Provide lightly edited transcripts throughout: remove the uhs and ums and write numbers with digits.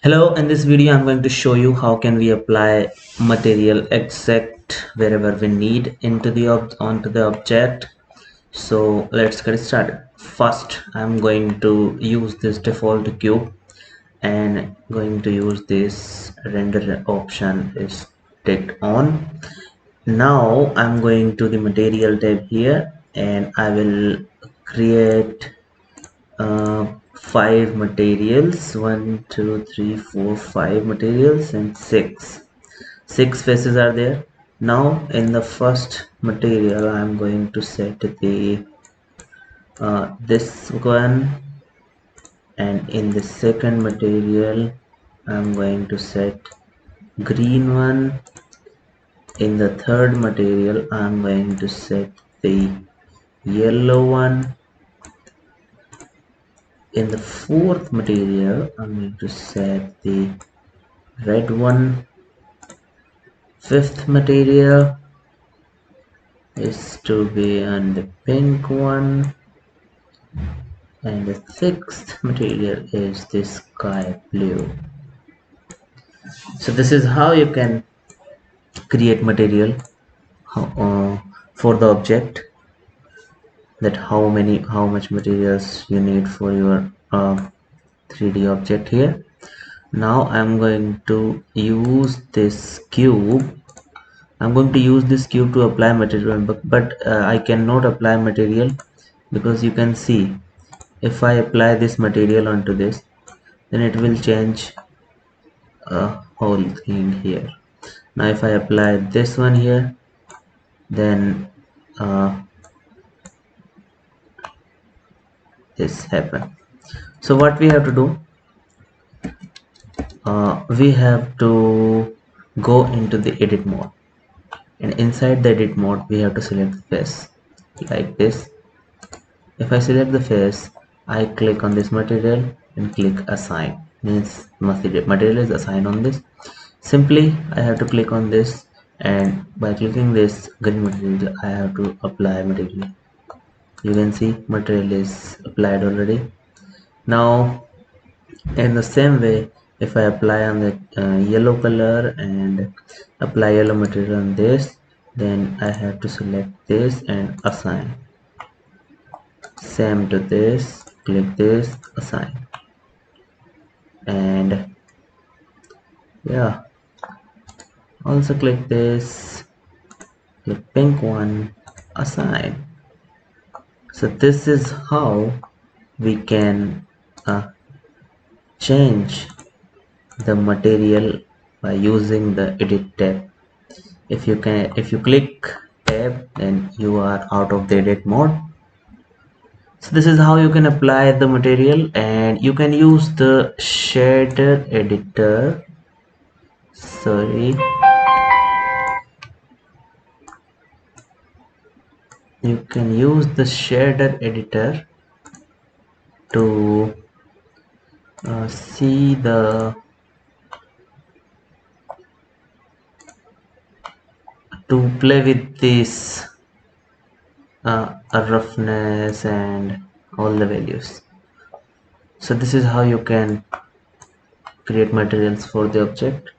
Hello, in this video I'm going to show you how can we apply material exact wherever we need into the onto the object. So let's get started. First I'm going to use this default cube and going to use this render option is ticked on. Now I'm going to the material tab here and I will create five materials. 1 2 3 4 5 materials and six faces are there. Now in the first material I'm going to set the this one, and in the second material I'm going to set green one. In the third material I'm going to set the yellow one. In the fourth material I'm going to set the red one. Fifth material is to be on the pink one, and the sixth material is the sky blue. So this is how you can create material for the object, that how much materials you need for your 3D object here. Now I'm going to use this cube. I'm going to use this cube to apply material, but I cannot apply material because you can see if I apply this material onto this, then it will change a whole thing here. Now if I apply this one here, then this happen. So what we have to do, we have to go into the edit mode, and inside the edit mode we have to select the face like this. If I select the face, I click on this material and click assign, means material is assigned on this. Simply I have to click on this, and by clicking this green material I have to apply material. You can see material is applied already. Now in the same way, if I apply on the yellow color and apply yellow material on this, then I have to select this and assign. Same to this, click this, assign, and yeah, also click this, click pink one, assign. So this is how we can change the material by using the edit tab. If you click tab, then you are out of the edit mode. So this is how you can apply the material, and you can use the shader editor. Sorry, you can use the shader editor to see the to play with this roughness and all the values. So this is how you can create materials for the object.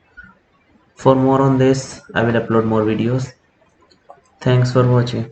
For more on this, I will upload more videos. Thanks for watching.